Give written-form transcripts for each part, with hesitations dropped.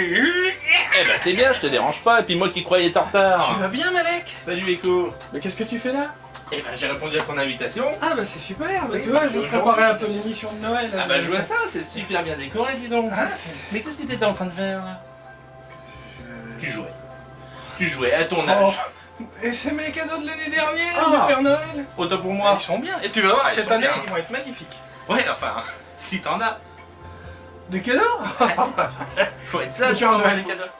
Eh ben c'est bien, je te dérange pas, et puis moi qui croyais être en retard. Tu vas bien, Malek? Salut Echo. Mais qu'est-ce que tu fais là? Eh ben j'ai répondu à ton invitation. Ah bah c'est super, bah, Oui, tu vois, je aujourd'hui, préparais un peu l'émission de Noël. Ah bah je vois ça, c'est super bien décoré, dis donc. Hein? Mais qu'est-ce que t'étais en train de faire là? Tu jouais. Tu jouais à ton âge. Oh. Et c'est mes cadeaux de l'année dernière, Ah. du Père Noël. Autant pour Ah, moi. ils sont bien, et tu vas voir, Ah, ils cette sont année, bien. ils vont être magnifiques. Ouais, enfin, si t'en as. Des cadeaux? Faut être sage Le Père pour avoir Noël. des cadeaux.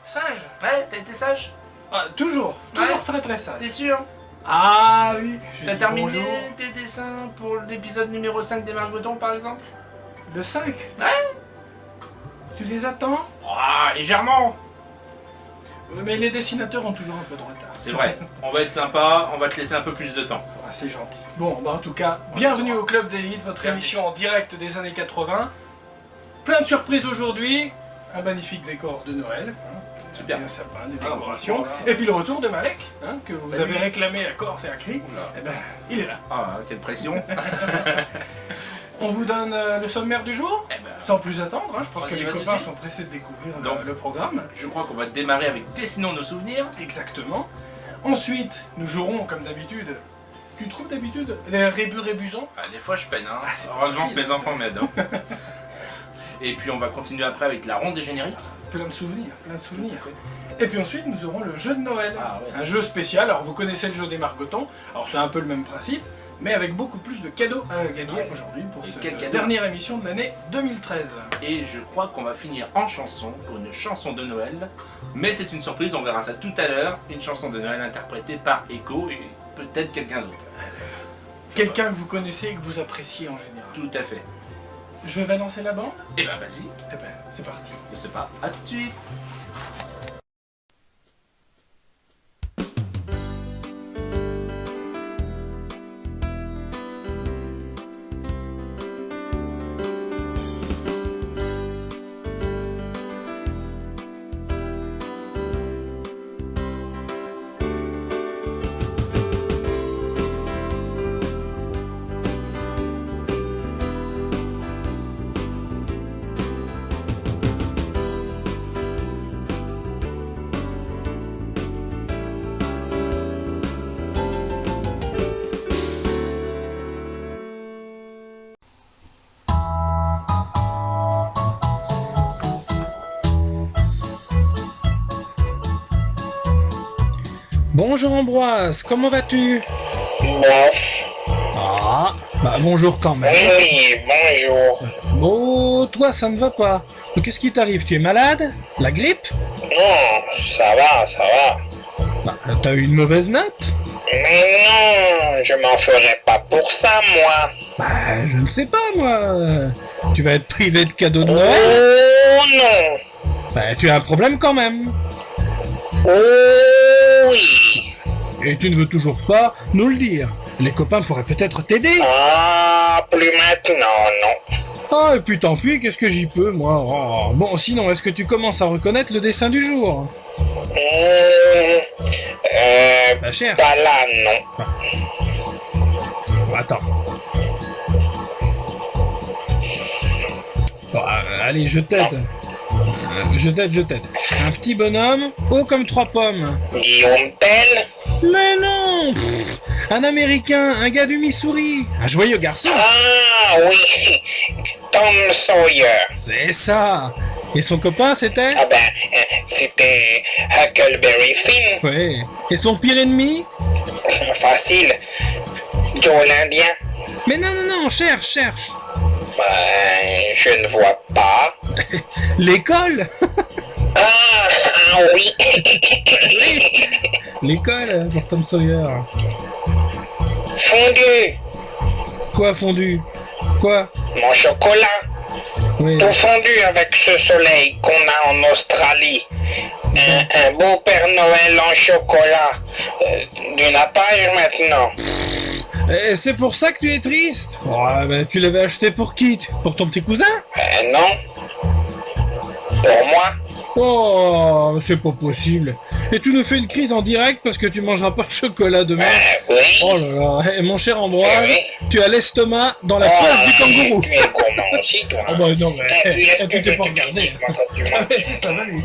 Sage. Ouais, t'as été sage? Ah, toujours Ouais. très très sage. T'es sûr? Ah oui, je T'as dis terminé bonjour. tes dessins pour l'épisode numéro 5 des Margotons par exemple? Le 5? Ouais. Tu les attends? Ah, légèrement. Mais les dessinateurs ont toujours un peu de retard. C'est vrai, on va être sympa, on va te laisser un peu plus de temps. Ah, c'est gentil. Bon, bah en tout cas, bienvenue au Club des Hits, votre Bienvenue. émission en direct des années 80. Plein de surprises aujourd'hui. Un magnifique décor de Noël. Hein. Super. Un sapin, des Ah, décorations. voilà. Et puis le retour de Malek, hein, que vous Salut. avez réclamé à corps et à cri. Oula. Eh ben, il est là. Ah, quelle pression. On vous donne le sommaire du jour. Eh ben, Sans plus attendre, hein, je pense On que y les va tout de copains suite sont pressés de découvrir Donc. le programme. je crois qu'on va démarrer avec Dessinons nos souvenirs. Exactement. Ensuite, nous jouerons comme d'habitude. Tu trouves d'habitude les rébusants? Ah, des fois je peine, hein. Ah, c'est Heureusement que facile. mes enfants m'aident. Hein. Et puis on va continuer après avec la ronde des génériques. Plein de souvenirs, plein de souvenirs. Et puis ensuite, nous aurons le jeu de Noël. Ah, ouais. Un jeu spécial. Alors, vous connaissez le jeu des Margotons. Alors, c'est un peu le même principe, mais avec beaucoup plus de cadeaux à gagner Ouais. aujourd'hui pour Et cette quel cadeau? dernière émission de l'année 2013. Et je crois qu'on va finir en chanson pour une chanson de Noël. Mais c'est une surprise, on verra ça tout à l'heure. Une chanson de Noël interprétée par Echo et peut-être quelqu'un d'autre. Quelqu'un que vous connaissez et que vous appréciez en général. Tout à fait. Je vais lancer la bande. Et ben vas-y, Eh ben, c'est parti. je sais pas, à tout de suite. Bonjour Ambroise, comment vas-tu? Ah, bah bonjour quand même. Oui, bonjour. Oh, toi ça ne va pas. Qu'est-ce qui t'arrive? Tu es malade? La grippe? Non, ça va. Bah, t'as eu une mauvaise note? Mais non, je m'en ferai pas pour ça, moi. Bah, je ne sais pas moi. Tu vas être privé de cadeaux de Noël? Oh non. Bah, tu as un problème quand même. Oh oui. Et tu ne veux toujours pas nous le dire. Les copains pourraient peut-être t'aider. Ah, plus maintenant, non. Ah, et puis tant pis, qu'est-ce que j'y peux, moi. Oh. Bon, sinon, est-ce que tu commences à reconnaître le dessin du jour? Bah, cher. Pas là, non. Attends. Bon, allez, je t'aide. Je t'aide. Un petit bonhomme, haut comme 3 pommes. Guillaume Tell. Mais non, un Américain, un gars du Missouri. Un joyeux garçon. Ah oui, Tom Sawyer. C'est ça. Et son copain, c'était? Ah ben, c'était Huckleberry Finn. Ouais. Et son pire ennemi? Facile. Joe l'Indien. Mais non, cherche. Ben, je ne vois pas. L'école. Ah oui. L'école pour Tom Sawyer. Fondu. Quoi fondu? Quoi? Mon chocolat. Oui. Tout fondu avec ce soleil qu'on a en Australie. Un beau Père Noël en chocolat. D'une page maintenant. Et c'est pour ça que tu es triste? Oh, ben, tu l'avais acheté pour qui? Pour ton petit cousin? Non. Pour moi. Oh, c'est pas possible. Et tu nous fais une crise en direct parce que tu mangeras pas de chocolat demain. Oui. Oh là là, Eh, mon cher Ambroise, Oui. tu as l'estomac dans la poche du kangourou. Tu es gourmand aussi, toi. Oh bah non, mais Puis, est-ce tu que t'es je pas te regardé. critique, moi, quand tu Ah m'en mais si, ça va, lui.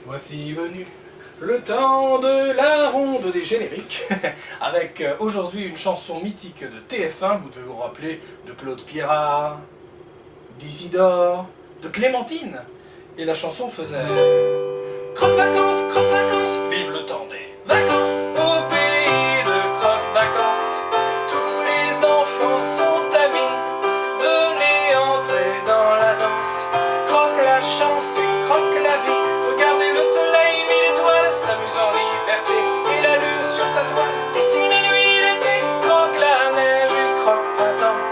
Voici venu le temps de la ronde des génériques, avec aujourd'hui une chanson mythique de TF1, vous devez vous rappeler de Claude Pierrat, d'Isidore, de Clémentine. Et la chanson faisait croque vacances, vive le temps des vacances, au pays de croque vacances, tous les enfants sont amis, venez entrer dans la danse, croque la chance et croque la vie. Regardez le soleil, mille étoiles, s'amuse en liberté, et la lune sur sa toile, dessine les nuits d'été, croque la neige et croque printemps,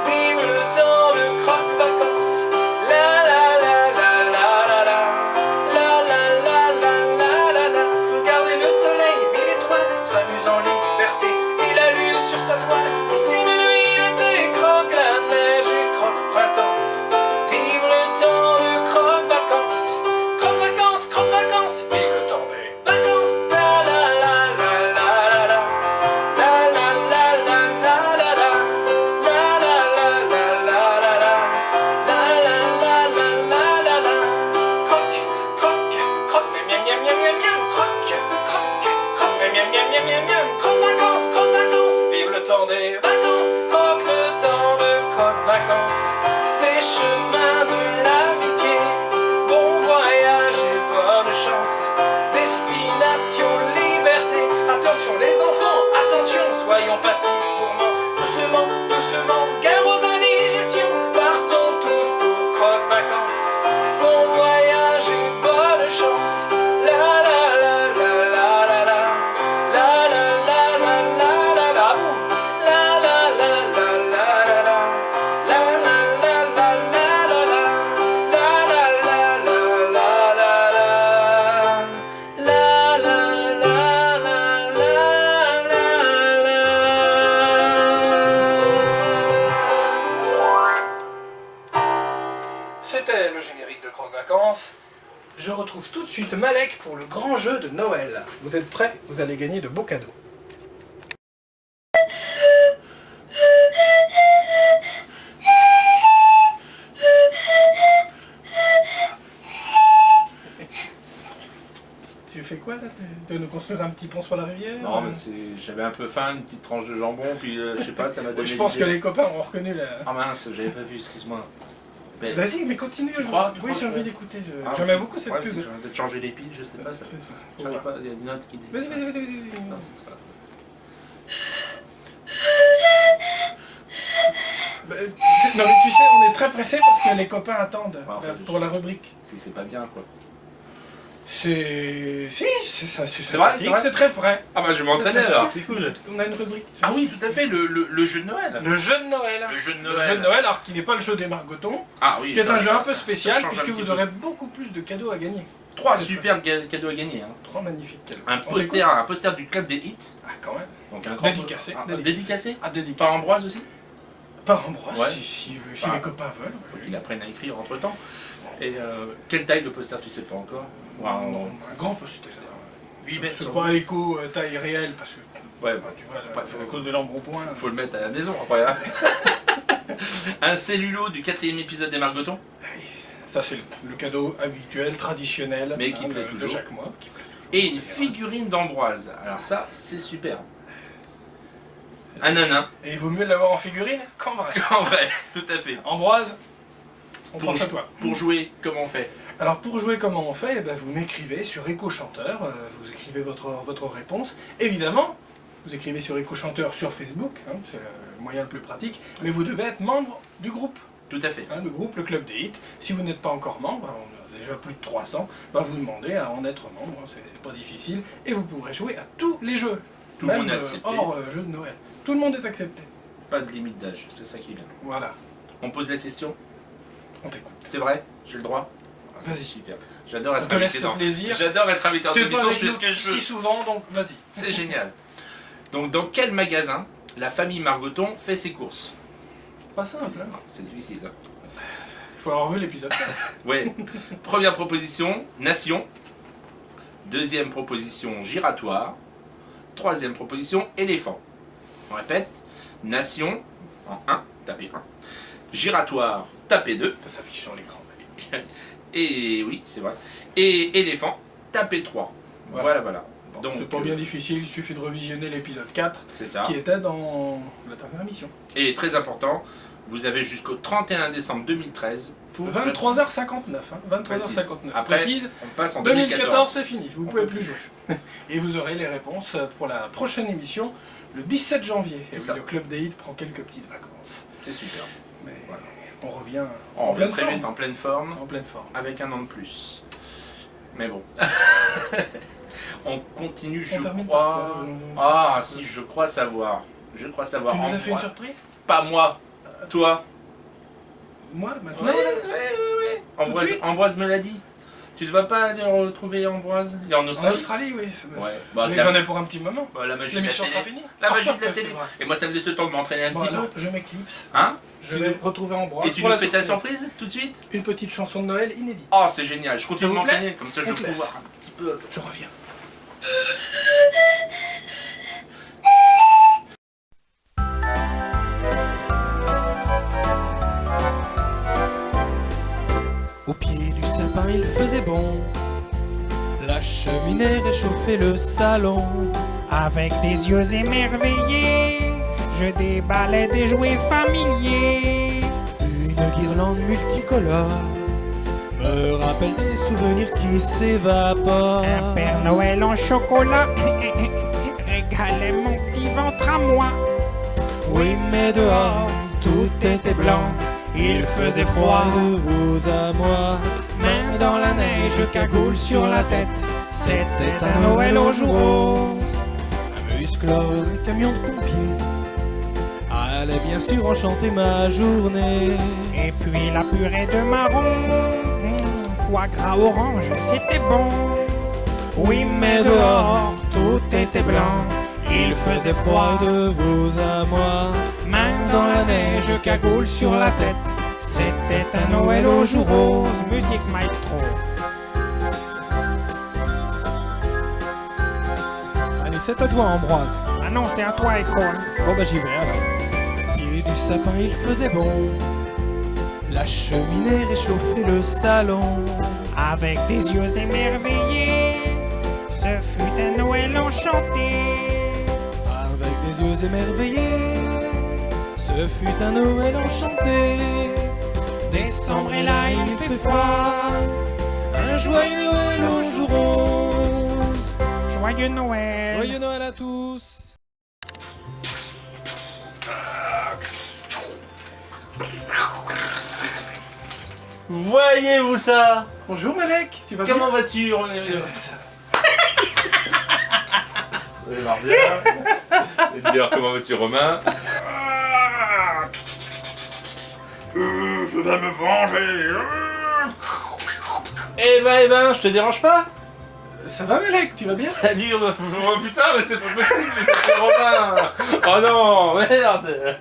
vive le temps de croque vacances, la la la la la la la, la la la la la la la. Regardez le soleil, mille étoiles, s'amuse en liberté, et la lune sur sa toile, dessine les nuits d'été, croque la neige et croque printemps, vive le temps de croque vacances. Croque vacances, vive le temps des vacances. La la la la la la la, la la la la la la la, la la la la la la la, la la la la la la la. Croque, croque, croque, miam miam miam miam miam, croque, croque, croque, miam miam miam miam miam. Croque vacances, vive le temps des vacances. Croque le temps de croque vacances, des chemins de l'amitié. Bon voyage et bonne chance, destination liberté. Attention les enfants, attention, soyons passifs gourmands. Doucement, doucement, gare aux indigestions. Partons tous pour croque vacances. Bon voyage et bonne chance. La la la la la la la, la la la la la la la, la la la la la la la, la la la la la la la, la la la la la la la, la la la C'était le générique de Croque Vacances. Je retrouve tout de suite Malek pour le grand jeu de Noël. Vous êtes prêts? Vous allez gagner de beaux cadeaux. Tu fais quoi là? Tu veux nous construire un petit pont sur la rivière? Non, mais j'avais un peu faim, une petite tranche de jambon, puis je sais pas, ça m'a donné. Je pense que l'idée. les copains ont reconnu la... Ah mince, j'avais pas vu, excuse-moi. Mais- Vas-y, mais continue. Tu crois Oui, j'ai envie que- d'écouter. Ah, J'aimais beaucoup cette ouais, pub. J'ai peut-être changé les piles, je sais pas. Ça... J'arrive pas, il y a une note qui dit. Vas-y. Non, c'est pas grave. Non, mais tu sais, on est très pressé parce que les copains attendent en fait, pour la rubrique. C'est pas bien quoi. C'est... Si, c'est vrai, sympathique, c'est vrai. c'est très vrai. Ah bah je vais m'entraîner alors, c'est cool. On a une rubrique. Ah oui, tout à fait, le jeu de Noël. Le jeu de Noël. Le jeu de Le Noël. jeu de Noël, alors qui n'est pas le jeu des margotons, Ah oui. qui est ça, un jeu un peu ça spécial change un puisque petit vous peu. aurez beaucoup plus de cadeaux à gagner. 3 super cadeaux à gagner. Hein. 3 magnifiques cadeaux. Un On poster du club des hits. Ah, quand même. Donc un grand Dédicacé. dédicacé. Ah, dédicacé. Par Ambroise aussi. Par Ambroise, Ouais. si Bah, les copains veulent. Faut qu'il apprenne à écrire entre temps. Et quelle taille le poster, tu sais pas encore? Un grand poster. 8 mètres. C'est pas éco taille réelle parce que Ouais, bah, tu vois, Ouais, à cause de l'embonpoint. faut le mettre à la maison après. Hein. Un cellulo du 4e épisode des Margotons. Ça c'est le cadeau habituel, traditionnel, Mais qui plaît de toujours. chaque mois. Et une figurine d'Ambroise. Alors ça, c'est super. Un nanin. Et il vaut mieux l'avoir en figurine qu'en vrai. En vrai, tout à fait. Ambroise, on Pour pense à toi. Pour jouer, comment on fait? Alors pour jouer, comment on fait? Eh ben, vous m'écrivez sur Écho Chanteur, vous écrivez votre réponse. Évidemment, vous écrivez sur Écho Chanteur sur Facebook, hein, c'est le moyen le plus pratique, mais vous devez être membre du groupe. Tout à fait. Hein, le groupe, le Club des Hits. Si vous n'êtes pas encore membre, on a déjà plus de 300, vous demandez à en être membre, hein, c'est pas difficile. Et vous pourrez jouer à tous les jeux. Tout le même monde est accepté. hors jeu de Noël. Tout le monde est accepté. Pas de limite d'âge, c'est ça qui est bien. Voilà, On pose la question. on t'écoute. C'est vrai? J'ai le droit? Ah, ça, Vas-y. c'est super. J'adore On être te laisse invité ce dans... plaisir. J'adore être invité en T'es pas émission, je avec fais nous ce que je veux. si souvent, donc vas-y. C'est génial. Donc dans quel magasin la famille Margoton fait ses courses? Pas simple, hein. C'est difficile. Hein. Il faut avoir vu l'épisode. Ouais. Première proposition, Nation. Deuxième proposition, Giratoire. Troisième proposition, Éléphant. On répète, Nation, en 1, tapez 1. Giratoire, tapez 2. Ça s'affiche sur l'écran. Et oui, c'est vrai. Et Éléphant, tapez 3. Voilà. Bon, Donc, c'est pas bien difficile, il suffit de revisionner l'épisode 4 c'est ça. qui était dans la dernière émission. Et très important, vous avez jusqu'au 31 décembre 2013 pour... 23h59, hein, 23h59. Après, Précise, on passe en 2014 c'est fini, vous pouvez plus jouer. Et vous aurez les réponses pour la prochaine émission, le 17 janvier. Et C'est oui, ça. le Club des Hits prend quelques petites vacances. C'est super. Mais Voilà. on revient On revient très forme. vite en pleine forme, En pleine forme. avec un an de plus. Mais bon. On continue, On je termine par crois... quoi Ah, si, je crois savoir. Je crois savoir. Tu nous as fait une Ambroise- surprise? Pas moi, toi. Moi, maintenant Ouais. Ambroise, suite Ambroise me l'a dit. Tu ne vas pas aller retrouver Ambroise? Il est en En Australie. Australie, oui. Ouais. Bah, Mais la- j'en ai pour un petit moment. bah, la magie de la L'émission télé. sera finie. La magie de la C'est télé. vrai. Et moi, ça me laisse le temps de m'entraîner un Bon, petit alors, peu. je m'éclipse. Hein? Je vais retrouver Ambroise Et tu pour nous la fais ta surprise. surprise tout de suite? Une petite chanson de Noël inédite. Oh, c'est génial. Je continue de S'il vous plaît, m'entraîner. Comme ça, je on vais te laisse. pouvoir un petit peu... Je reviens. Au pied du sapin il faisait bon, la cheminée réchauffait le salon. Avec des yeux émerveillés, je déballais des jouets familiers. Une guirlande multicolore me rappelle des souvenirs qui s'évaporent. Un Père Noël en chocolat régalait mon petit ventre à moi. Oui, mais dehors tout était blanc, il faisait froid de vous à moi. Main dans la neige, cagoule sur la tête, c'était un Noël au jour rose. Un musclore, un camion de pompiers allait bien sûr enchanter ma journée. Et puis la purée de marron, foie gras orange, c'était bon. Oui, mais dehors tout était blanc, il faisait froid de vous à moi. Main dans la neige, cagoule sur la tête, c'était un Noël au jour rose. Musique maestro. Allez, c'est à toi, Ambroise. Ah non, c'est à toi, Echo. hein. Bon, bah j'y vais alors. Pied du sapin, il faisait bon, la cheminée réchauffait le salon. Avec des yeux émerveillés, ce fut un Noël enchanté. Avec des yeux émerveillés, ce fut un Noël enchanté. Décembre est là, il fait froid, un joyeux Noël au jour rose. Joyeux Noël. Joyeux Noël à tous. Voyez-vous ça? Bonjour Malek, tu vas Comment bien vas-tu? Ça marche bien. Et d'ailleurs, comment vas-tu, Romain? Je vais me venger. Eh ben, je te dérange pas? Ça va Malek, tu vas bien? Salut, oh putain, mais c'est pas possible, j'ai tapé Romain. Oh non, merde.